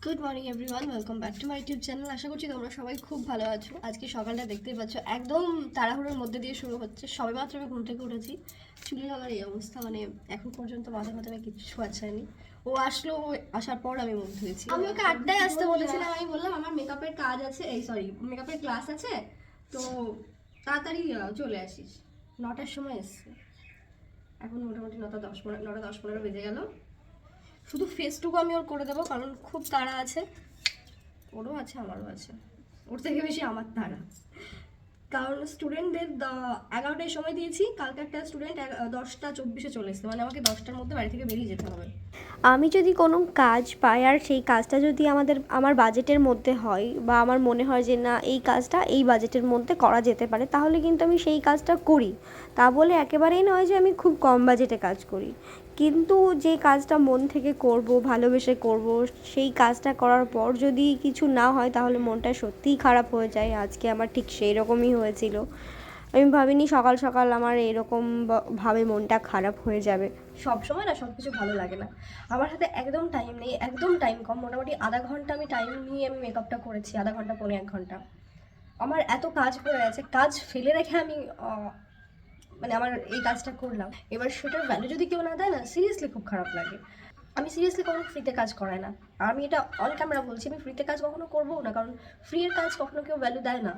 Good morning everyone, welcome back to my YouTube channel. আশা করছি তোমরা সবাই খুব ভালো আছো। আজকে সকালটা দেখতেই পাচ্ছ, একদম তাড়াহুড়োর মধ্যে দিয়ে শুরু হচ্ছে। সবেমাত্র আমি ঘুম থেকে উঠেছি, চুলের আমার এই অবস্থা, মানে এখন পর্যন্ত মাথা মাথা কিচ্ছু আছায়নি। ও আসলো, ও আসার পর আমি মুখ ধুয়েছি। আমি ওকে 8টায় আসতে বলেছিলাম, আমি বললাম আমার মেকআপের কাজ আছে, মেকআপের ক্লাস আছে, তো তাড়াতাড়ি চলে আসিস। 9টার সময় এসছে, এখন মোটামুটি 9টা 10 15 বেজে গেল। শুধু ফেসটুকু আমি ওর করে দেবো, কারণ খুব তাড়া আছে, ওরও আছে আমারও আছে, ওর থেকে বেশি আমার তাড়া। কারণ স্টুডেন্টদের 11টায় সময় দিয়েছি, কালকে একটা স্টুডেন্ট 10টা 24-এ চলে এসছে, মানে আমাকে 10টার মধ্যে বাড়ি থেকে বেরিয়ে যেতে হবে। আমি যদি কোনো কাজ পাই আর সেই কাজটা যদি আমার বাজেটের মধ্যে হয় বা আমার মনে হয় যে না এই কাজটা এই বাজেটের মধ্যে করা যেতে পারে, তাহলে কিন্তু আমি সেই কাজটা করি। তা বলে একেবারেই নয় যে আমি খুব কম বাজেটে কাজ করি, কিন্তু যে কাজটা মন থেকে করব, ভালোবেসে করব, সেই কাজটা করার পর যদি কিছু না হয় তাহলে মনটা সত্যিই খারাপ হয়ে যায়। আজকে আমার ঠিক সেই রকমই হয়েছিল। আমি ভাবিনি সকাল সকাল আমার এরকম ভাবে মনটা খারাপ হয়ে যাবে। সব সময় না সব কিছু ভালো লাগে না। আমার হাতে একদম টাইম নেই, একদম টাইম কম। মোটামুটি আধা ঘন্টা আমি টাইম নিয়ে আমি মেকআপটা করেছি, আধা ঘন্টা 1.5 ঘন্টা। আমার এত কাজ পড়ে আছে, কাজ ফেলে রেখে আমি মানে আমার এই কাজটা করলাম। এবার সেটার ভ্যালু যদি কেউ না দেয় না, সিরিয়াসলি খুব খারাপ লাগে। আমি সিরিয়াসলি কখনো ফ্রিতে কাজ করাই না, আর আমি এটা অন ক্যামেরা বলছি, আমি ফ্রিতে কাজ কখনো করবো না, কারণ ফ্রি এর কাজ কখনো কেউ ভ্যালু দেয় না।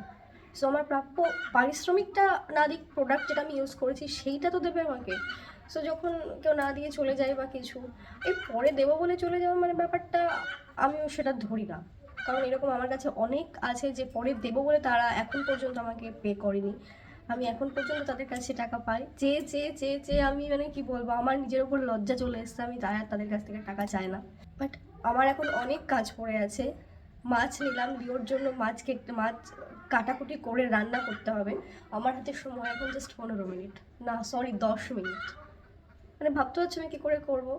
সো আমার প্রাপ্য পারিশ্রমিকটা না দিক, প্রোডাক্ট যেটা আমি ইউজ করেছি সেইটা তো দেবে আমাকে। সো যখন কেউ না দিয়ে চলে যায় বা কিছু, এই পরে দেবো বলে চলে যাওয়া মানে ব্যাপারটা আমিও সেটা ধরি না। কারণ এরকম আমার কাছে অনেক আছে যে পরে দেবো বলে তারা এখন পর্যন্ত আমাকে পে করেনি। আমি এখন পর্যন্ত তাদের কাছে টাকা পাই, চেয়ে আমি মানে কি বলবো, আমার নিজের উপর লজ্জা চলে এসছে, আমি তাদের কাছ থেকে টাকা চাই না। বাট আমার এখন অনেক কাজ পড়ে আছে। মাছ নিলাম, লিওর জন্য মাছ কাটাকুটি করে রান্না করতে হবে। আমার হাতে সময় এখন জাস্ট 15 মিনিট, না সরি 10 মিনিট। মানে ভাবতে হচ্ছে আমি কী করে করবো।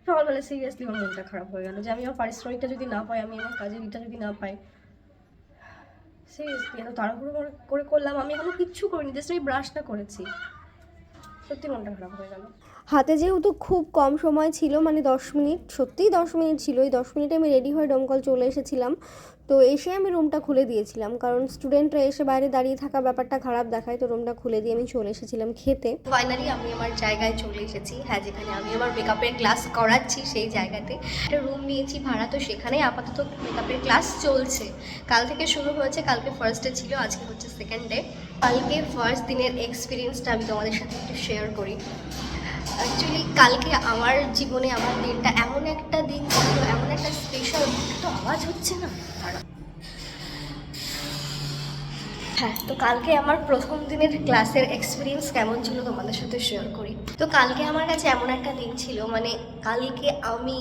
সকালবেলা সিরিয়াসলি আমার মনটা খারাপ হয়ে গেল যে আমি আমার পারিশ্রমিকটা যদি না পাই, আমি আমার কাজের ইটা যদি না পাই। সিরিয়াসলি এত তাড়াহুড়ো করে করলাম, আমি এখনো কিচ্ছু করিনি, জাস্ট আমি ব্রাশটা করেছি। সত্যি মনটা খারাপ হয়ে গেল। হাতে যেহেতু খুব কম সময় ছিল, মানে 10 মিনিট, সত্যিই 10 মিনিট ছিল, এই 10 মিনিটে আমি রেডি হয়ে ডোমকল চলে এসেছিলাম। তো এসে আমি রুমটা খুলে দিয়েছিলাম, কারণ স্টুডেন্টরা এসে বাইরে দাঁড়িয়ে থাকা ব্যাপারটা খারাপ দেখায়। তো রুমটা খুলে দিয়ে আমি চলে এসেছিলাম খেতে। ফাইনালি আমি আমার জায়গায় চলে এসেছি, হ্যাঁ, যেখানে আমি আমার মেকআপের ক্লাস করাচ্ছি সেই জায়গাতে একটা রুম নিয়েছি ভাড়া। তো সেখানে আপাতত মেকআপের ক্লাস চলছে, কাল থেকে শুরু হয়েছে। কালকে ফার্স্ট ডে ছিল, আজকে হচ্ছে সেকেন্ড ডে। কালকে ফার্স্ট দিনের এক্সপিরিয়েন্সটা আমি তোমাদের সাথে একটু শেয়ার করি। অ্যাকচুয়ালি কালকে আমার জীবনে আমার দিনটা এমন একটা দিন ছিল, এমন একটা স্পেশাল। তো আওয়াজ হচ্ছে না, হ্যাঁ। তো কালকে আমার প্রথম দিনের ক্লাসের এক্সপিরিয়েন্স কেমন ছিল তোমাদের সাথে শেয়ার করি। তো কালকে আমার কাছে এমন একটা দিন ছিল, মানে কালকে আমি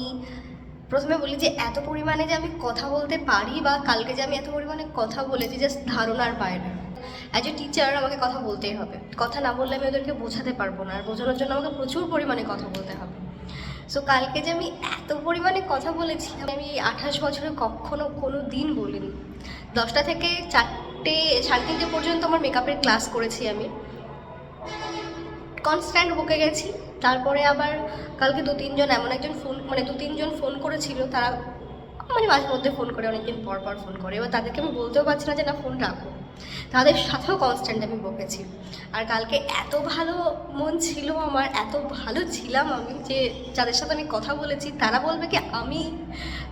প্রথমে বলি যে এত পরিমাণে যে আমি কথা বলতে পারি, বা কালকে যে আমি এত পরিমাণে কথা বলেছি জাস্ট ধারণার বাইরে। অ্যাজ এ টিচার আমাকে কথা বলতেই হবে, কথা না বললে আমি ওদেরকে বোঝাতে পারবো না, আর বোঝানোর জন্য আমাকে প্রচুর পরিমাণে কথা বলতে হবে। সো কালকে যে আমি এত পরিমাণে কথা বলেছি, আমি 28 বছরে কখনো কোনো দিন বলিনি। 10টা থেকে 4টে 3:30 পর্যন্ত আমার মেকআপের ক্লাস করেছি আমি, কনস্ট্যান্ট বকে গেছি। তারপরে আবার কালকে দু তিনজন ফোন করেছিল, তারা মানে মাঝে মধ্যে ফোন করে, অনেকদিন পর পর ফোন করে। এবার তাদেরকে আমি বলতেও পারছি না যে না ফোন রাখো, তাদের সাথেও কনস্ট্যান্ট আমি বকেছি। আর কালকে এত ভালো মন ছিল আমার, এত ভালো ছিলাম আমি, যে যাদের সাথে আমি কথা বলেছি তারা বলবে কি আমি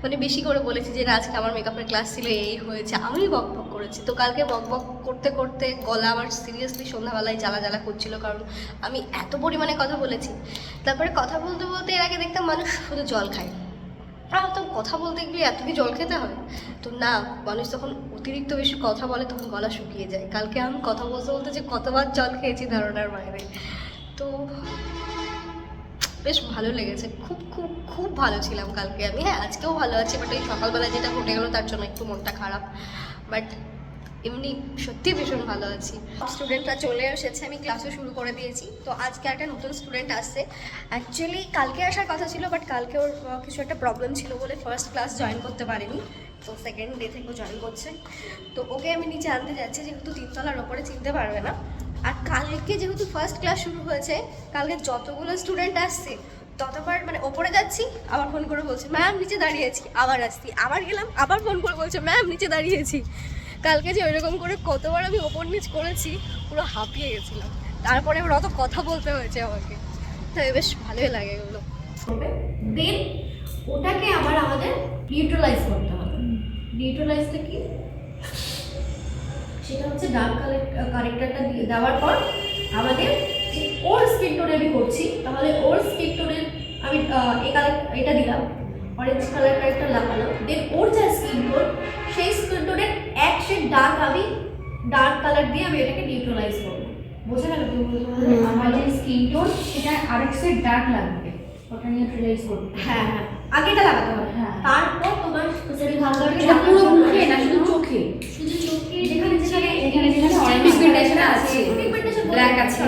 মানে বেশি করে বলেছি যে না আজকে আমার মেকআপের ক্লাস ছিল, এই হয়েছে, আমি বক বক করেছি। তো কালকে বক বক করতে করতে গলা আমার সিরিয়াসলি সন্ধ্যাবেলায় জ্বালা জ্বালা করছিল, কারণ আমি এত পরিমাণে কথা বলেছি। তারপরে কথা বলতে বলতে এর আগে দেখতাম মানুষ শুধু জল খায়, ভাবতাম কথা বলতে গিয়ে এত কি জল খেতে হয়। তো না, মানুষ যখন অতিরিক্ত বেশি কথা বলে তখন গলা শুকিয়ে যায়। কালকে আমি কথা বলতে বলতে যে কতবার জল খেয়েছি ধারণার বাইরে। তো বেশ ভালো লেগেছে, খুব খুব খুব ভালো ছিলাম কালকে আমি। হ্যাঁ, আজকেও ভালো আছি, বাট এই সকালবেলা যেটা ঘটে গেলো তার জন্য একটু মনটা খারাপ। বাট এমনি সত্যি ভীষণ ভালো আছি। স্টুডেন্টরা চলে এসেছে, আমি ক্লাসও শুরু করে দিয়েছি। তো আজকে একটা নতুন স্টুডেন্ট আসছে, অ্যাকচুয়ালি কালকে আসার কথা ছিল, বাট কালকে ওর কিছু একটা প্রবলেম ছিল বলে ফার্স্ট ক্লাস জয়েন করতে পারিনি। তো সেকেন্ড ডে থেকেও জয়েন করছে। তো ওকে আমি নিচে আনতে যাচ্ছি, যেহেতু 3তলার ওপরে চিনতে পারবে না। আর কালকে যেহেতু ফার্স্ট ক্লাস শুরু হয়েছে, কালকে যতগুলো স্টুডেন্ট আসছে ততবার মানে ওপরে যাচ্ছি, আবার ফোন করে বলছে ম্যাম নিচে দাঁড়িয়েছি, আবার আসছি, আবার গেলাম, আবার ফোন করে বলছে ম্যাম নিচে দাঁড়িয়েছি। কালকে যে ওইরকম করে কতবার আমি ওপর নিচ করেছি, পুরো হাঁপিয়ে গেছিলাম। তারপরে এবার অত কথা বলতে হয়েছে আমাকে, তো বেশ ভালোই লাগে এগুলো। দেন ওটাকে আবার আমাদের নিউট্রালাইজ করতে হবে। নিউট্রালাইজটা কি? সেটা হচ্ছে ডার্ক কারেক্টারটা দেওয়ার পর আমাদের যে ওর স্কিন টোনে আমি করছি, তাহলে ওর স্কিন টোনের আমি এটা দিলাম, অরেঞ্জ কালার কারেক্টার লাগালাম। দেন ওর যা স্কিন টোন, সেই স্কিন টোনের এক শেড ডার্ক আমি ডার্ক কালার দিয়ে আমি এটাকে নিউট্রালাইজ করবো। বোঝা গেল? আমার যে স্কিন টোন সেটা আরেক সাইড ডার্ক লাগবে, ওটা নিউট্রালাইজ করতে। হ্যাঁ হ্যাঁ, আগেটা লাগাতে হবে। হ্যাঁ। তারপর তোমার যদি ভালো লাগে এটা পুরো মুখে না, শুধু চোখে, শুধু চোখে যেখানে যেখানে এখানে যেখানে অরেঞ্জ পিগমেন্টেশন আছে, পিগমেন্টেশন ব্ল্যাক আছে,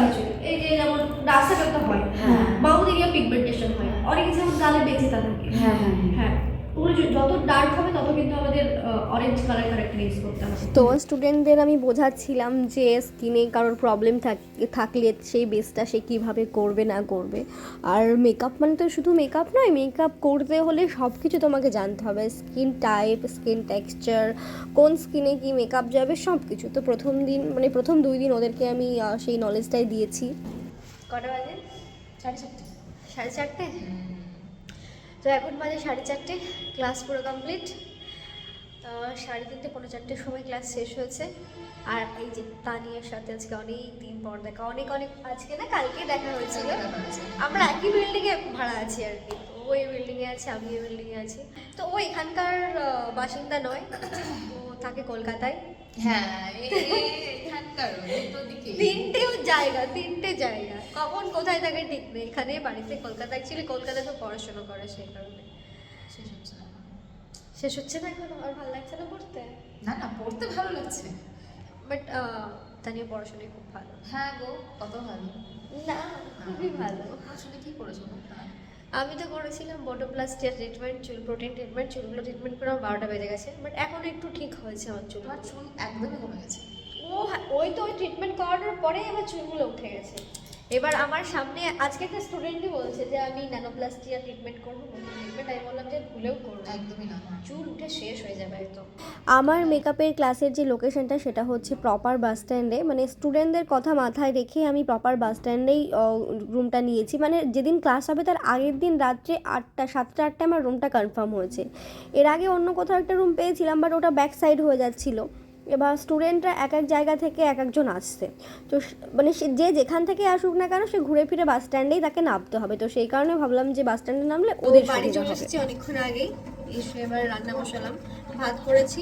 এই যে যেমন ডার্ক সার্কেলটা হয়, হ্যাঁ, মাউথ এরিয়া পিগমেন্টেশন হয়, অনেক যেমন গালে বেঁচেতা থাকে। হ্যাঁ হ্যাঁ হ্যাঁ, ওগুলো যত ডার্ক হবে তত কিন্তু আমাদের অরেঞ্জ কালার কারেক্টার ইউজ করতে হবে। তো স্টুডেন্টদের আমি বোঝাচ্ছিলাম যে স্কিনে কারোর প্রবলেম থাকলে সেই বেসটা সে কীভাবে করবে না করবে। আর মেকআপ মানে তো শুধু মেকআপ নয়, মেকআপ করতে হলে সব কিছু তোমাকে জানতে হবে, স্কিন টাইপ, স্কিন টেক্সচার, কোন স্কিনে কি মেকআপ যাবে, সব কিছু। তো প্রথম 2 দিন ওদেরকে আমি সেই নলেজটাই দিয়েছি। কটা বাজে? 4:30। 4:30? তো এখন বাজে 4:30, ক্লাস পুরো কমপ্লিট। 3:30 পৌনে 4টের সময় ক্লাস শেষ হয়েছে। আর এই যে তানিয়ার সাথে আজকে অনেক দিন পর দেখা, অনেক আজকে না কালকে দেখা হয়েছিল। আমরা একই বিল্ডিংয়ে ভাড়া আছি আর কি, ও এই বিল্ডিংয়ে আছে, আমি এই বিল্ডিংয়ে আছি। তো ও এখানকার বাসিন্দা নয়, ও থাকে কলকাতায়। হ্যাঁ, এখানকার তিনটে জায়গা কখন কোথায় থাকে ঠিক নেই। এখানে বাড়িতে কলকাতা, অ্যাকচুয়ালি কলকাতায় তো পড়াশোনা করে, সেই কারণে। শেষ হচ্ছে না এখন? আর ভালো লাগছে না পড়তে? না না, পড়তে ভালো লাগছে, বাট তানিও পড়াশোনায় খুব ভালো। হ্যাঁ গো, কত ভালো। না, খুবই ভালো। আসলে কি করেছো? আমি তো করেছিলাম বোটোপ্লাস্টি ট্রিটমেন্ট, চুল প্রোটিন ট্রিটমেন্ট। চুলগুলো ট্রিটমেন্ট করে আমার 12টা বেজে গেছে, বাট এখন একটু ঠিক হয়েছে আমার চুল। তোমার চুল একদমই কমে গেছে। ওই তো ওই ট্রিটমেন্ট করানোর পরেই আমার চুলগুলো উঠে গেছে। এবার আমার সামনে আজকে একটা স্টুডেন্টই বলছে যে আমি ন্যানোপ্লাস্টিয়া ট্রিটমেন্ট করবো, ট্রিটমেন্ট। আমি বললাম যে ভুলেও করবো, একদমই না, চুল উঠে শেষ হয়ে যাবে একদম। আমার মেকআপের ক্লাসের যে লোকেশনটা সেটা হচ্ছে প্রপার বাস স্ট্যান্ডে, মানে স্টুডেন্টদের কথা মাথায় রেখে আমি প্রপার বাস স্ট্যান্ডেই রুমটা নিয়েছি। মানে যেদিন ক্লাস হবে তার আগের দিন রাত্রে 7টা-8টায় আমার রুমটা কনফার্ম হয়েছে। এর আগে অন্য কোথাও একটা রুম পেয়েছিলাম, বাট ওটা ব্যাক সাইড হয়ে যাচ্ছিলো। এবার স্টুডেন্টরা এক জায়গা থেকে একজন আসছে, তো মানে সে যে যেখান থেকে আসুক না কেন সে ঘুরে ফিরে বাস স্ট্যান্ডেই তাকে নামতে হবে। তো সেই কারণে ভাবলাম যে বাস স্ট্যান্ডে নামলে ওদের বাড়ি সুবিধা চলে হবে। এসেছি অনেকক্ষণ আগেই, এসে এবার রান্না বসালাম, ভাত করেছি।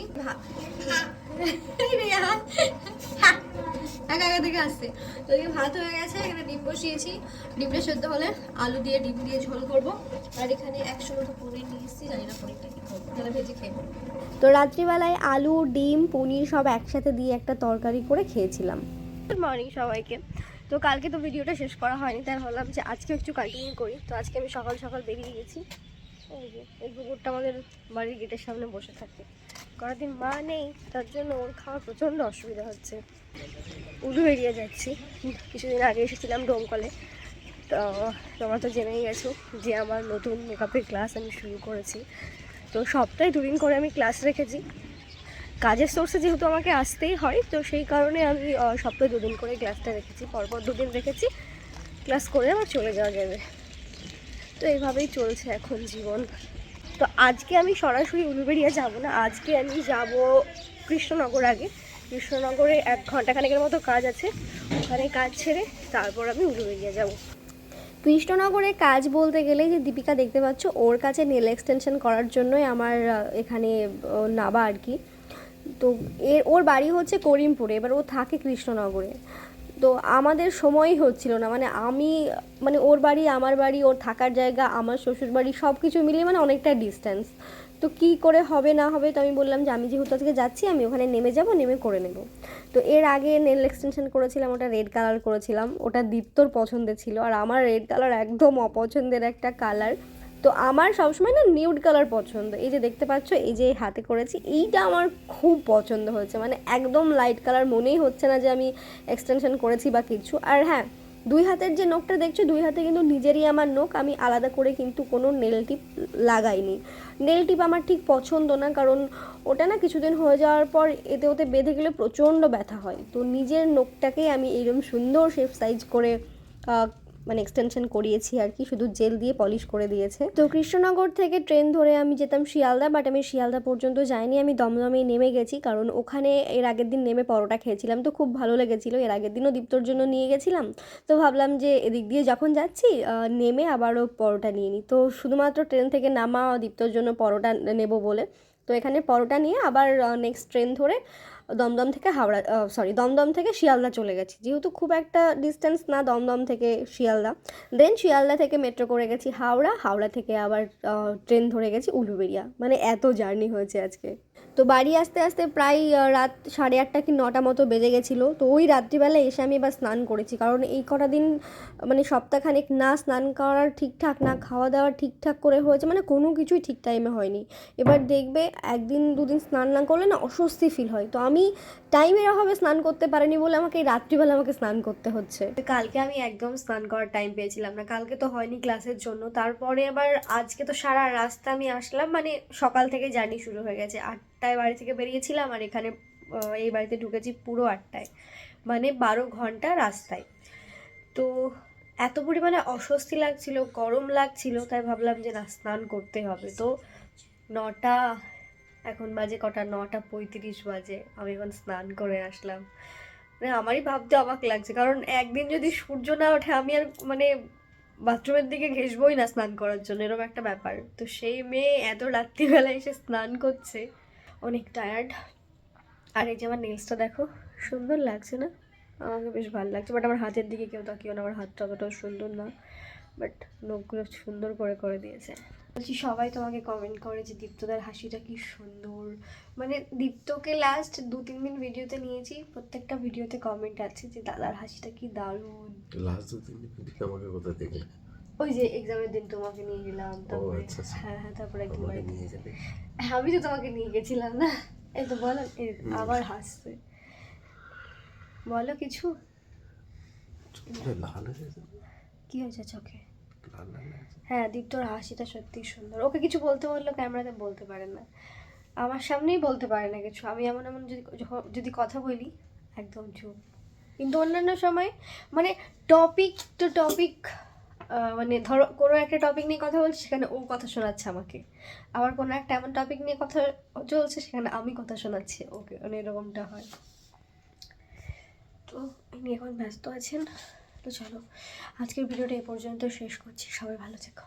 একা থেকে আসছে তো ভাত হয়ে গেছে, এখানে ডিম বসিয়েছি। ডিমটা সেদ্ধ হলে আলু দিয়ে ডিম দিয়ে ঝোল করবো। আর এখানে 100 মতো পনির নিয়ে এসেছি, জানি না পনিরটা কি করবো, তাহলে ভেজে খেয়ে নেবো। তো রাত্রিবেলায় আলু, ডিম, পনির সব একসাথে দিয়ে একটা তরকারি করে খেয়েছিলাম। গুড মর্নিং সবাইকে। তো কালকে তো ভিডিওটা শেষ করা হয়নি, তাই ভাবলাম যে আজকে একটু কন্টিনিউ করি। তো আজকে আমি সকাল সকাল বেরিয়ে গেছি। এই যে এই কুকুরটা আমাদের বাড়ির গেটের সামনে বসে থাকে, কয়েকদিন মা নেই, তার জন্য ওর খাওয়ার প্রচণ্ড অসুবিধা হচ্ছে। উলু বেরিয়ে যাচ্ছি। কিছুদিন আগে এসেছিলাম ডোমকলে। তো তোমরা তো জেনেই গেছো যে আমার নতুন মেকআপের ক্লাস আমি শুরু করেছি। তো সপ্তাহে 2 দিন করে আমি ক্লাস রেখেছি। কাজের সোর্সে যেহেতু আমাকে আসতেই হয়, তো সেই কারণে আমি সপ্তাহে 2 দিন করে ক্লাসটা রেখেছি। পরপর 2 দিন রেখেছি, ক্লাস করে আমার চলে যাওয়া যাবে। তো এইভাবেই চলছে এখন জীবন। তো আজকে আমি সরাসরি উলুবেড়িয়া যাব না, আজকে আমি যাব কৃষ্ণনগর। আগে কৃষ্ণনগরে 1 ঘন্টাখানেকের মতো কাজ আছে, ওখানে কাজ ছেড়ে তারপর আমি উলুবেড়িয়া যাব। কৃষ্ণনগরে কাজ বলতে গেলে যে দীপিকা দেখতে পাচ্ছ, ওর কাছে নেল এক্সটেনশন করার জন্যই আমার এখানে নাবা আর কি। তো ওর বাড়ি হচ্ছে করিমপুরে, এবার ও থাকে কৃষ্ণনগরে। তো আমাদের সময়ই হচ্ছিল না, মানে ওর বাড়ি, আমার বাড়ি, ওর থাকার জায়গা, আমার শ্বশুর বাড়ি, সব কিছু মিলিয়ে মানে অনেকটা ডিস্টেন্স। তো কী করে হবে না হবে, তো আমি বললাম যে আমি যেহেতু আজকে যাচ্ছি আমি ওখানে নেমে যাব, নেমে করে নেব। তো এর আগে নেল এক্সটেনশন করেছিলাম, ওটা রেড কালার করেছিলাম, ওটা দীপ্তর পছন্দের ছিল। আর আমার রেড কালার একদম অপছন্দের একটা কালার। তো আমার সবসময় না নিউড কালার পছন্দ। এই যে দেখতে পাচ্ছ, এই যে হাতে করেছি, এইটা আমার খুব পছন্দ হয়েছে, মানে একদম লাইট কালার, মনেই হচ্ছে না যে আমি এক্সটেনশন করেছি বা কিছু। আর হ্যাঁ, দুই হাতের যে নখটা দেখছো, দুই হাতে কিন্তু নিজেরই আমার নখ, আমি আলাদা করে কিন্তু কোনো নেল টিপ লাগাইনি। নেল টিপ আমার ঠিক পছন্দ না, কারণ ওটা না কিছুদিন হয়ে যাওয়ার পর এতে ওতে বেঁধে গেলে প্রচণ্ড ব্যথা হয়। তো নিজের নখটাকেই আমি এইরকম সুন্দর শেপ সাইজ করে মানে এক্সটেনশন করিয়েছি আর কি, শুধু জেল দিয়ে পলিশ করে দিয়েছে। তো কৃষ্ণনগর থেকে ট্রেন ধরে আমি যেতাম শিয়ালদা, বাট আমি শিয়ালদা পর্যন্ত যাইনি, আমি দমদমেই নেমে গেছি, কারণ ওখানে এর আগের দিন নেমে পরোটা খেয়েছিলাম, তো খুব ভালো লেগেছিলো। এর আগের দিনও দীপ্তর জন্য নিয়ে গেছিলাম, তো ভাবলাম যে এদিক দিয়ে যখন যাচ্ছি নেমে আবারও পরোটা নিয়ে নিই। তো শুধুমাত্র ট্রেন থেকে নামা দীপ্তর জন্য পরোটা নেব বলে তো এখানে পরোটা নিয়ে আবার নেক্সট ট্রেন ধরে দমদম থেকে দমদম থেকে শিয়ালদা চলে গেছি, যেহেতু খুব একটা ডিস্টেন্স না দমদম থেকে শিয়ালদা। দেন শিয়ালদা থেকে মেট্রো করে গেছি হাওড়া থেকে আবার ট্রেন ধরে গেছি উলুবেড়িয়া। মানে এত জার্নি হয়েছে আজকে। তো বাড়ি আসতে আসতে প্রায় রাত 8:30 কি 9টা মতো বেজে গেছিলো। তো ওই রাত্রিবেলা এসে আমি এবার স্নান করেছি, কারণ এই কটা দিন মানে সপ্তাহখানেক না স্নান করার ঠিকঠাক, না খাওয়া দাওয়া ঠিকঠাক করে হয়েছে, মানে কোনো কিছুই ঠিক টাইমে হয়নি। এবার দেখবে একদিন দুদিন স্নান না করলে না অস্বস্তি ফিল হয়। তো আমি টাইমের অভাবে স্নান করতে পারিনি বলে আমাকে এই রাত্রিবেলা আমাকে স্নান করতে হচ্ছে। কালকে আমি একদম স্নান করার টাইম পেয়েছিলাম না, কালকে তো হয়নি ক্লাসের জন্য। তারপরে আবার আজকে তো সারা রাস্তা আমি আসলাম, মানে সকাল থেকে জার্নি শুরু হয়ে গেছে। 8টায় বাড়ি থেকে বেরিয়েছিলাম আর এখানে এই বাড়িতে ঢুকেছি পুরো 8টায়, মানে 12 ঘন্টা রাস্তায়। তো এত পরিমাণে অস্বস্তি লাগছিল, গরম লাগছিল, তাই ভাবলাম যে না, স্নান করতে হবে। তো 9টা এখন বাজে কটা, 9:35 বাজে, আমি এখন স্নান করে আসলাম। মানে আমারই ভাবতে অবাক লাগছে, কারণ একদিন যদি সূর্য না ওঠে আমি আর মানে বাথরুমের দিকে ঘেসবই না স্নান করার জন্য, এরকম একটা ব্যাপার। তো সেই মেয়ে এত রাত্রিবেলা এসে স্নান করছে, অনেক টায়ার্ড। আর এই যে আমার নেলসটা দেখো, সুন্দর লাগছে না? আমাকে বেশ ভালো লাগছে, বাট আমার হাতের দিকে কেউ তাকিও না, আমার হাতটা অতটাও সুন্দর না, বাট নখগুলো সুন্দর করে করে দিয়েছে। বলছি সবাই তোমাকে কমেন্ট করে যে দীপ্তদার হাসিটা কি সুন্দর। মানে দীপ্তকে লাস্ট 2-3 দিন ভিডিওতে নিয়েছি, প্রত্যেকটা ভিডিওতে কমেন্ট আছে যে দাদার হাসিটা কি দারুণ। লাস্ট 2-3 দিন ভিডিও আমাকে কোথায় দেখলে? ওই যে এক্সামের দিন তোমাকে নিয়ে গেলাম, তারপরে আচ্ছা, আচ্ছা। হ্যাঁ তারপরে একদিন আমাকে বাড়িতে। নিয়ে যাবে? হ্যাঁ, আমি তো তোমাকে নিয়ে গেছিলাম না। এই তো বলো, আবার হাসছে, বলো কিছু। চোখটা লাল হয়ে গেছে। কি হয়েছে চোখে? লাল লাল লাগছে। হ্যাঁ, দীপ্তর হাসিটা সত্যি সুন্দর। ওকে কিছু বলতে বললেও ক্যামেরাতে বলতে পারে না, আমার সামনেই বলতে পারে না কিছু। আমি এমন এমন যদি কথা বলি একদম চুপ। কিন্তু অন্যান্য সময় মানে টপিক টু টপিক, মানে ধরো কোনো একটা টপিক নিয়ে কথা বলছি, সেখানে ও কথা শোনাচ্ছে আমাকে। আবার কোনো একটা এমন টপিক নিয়ে কথা চলছে, সেখানে আমি কথা শোনাচ্ছি ওকে, মানে এরকমটা হয়। তো ইনি এখন ব্যস্ত আছেন। তো চলো, আজকের ভিডিওটা এ পর্যন্ত শেষ করছি। সবাই ভালো থেকো।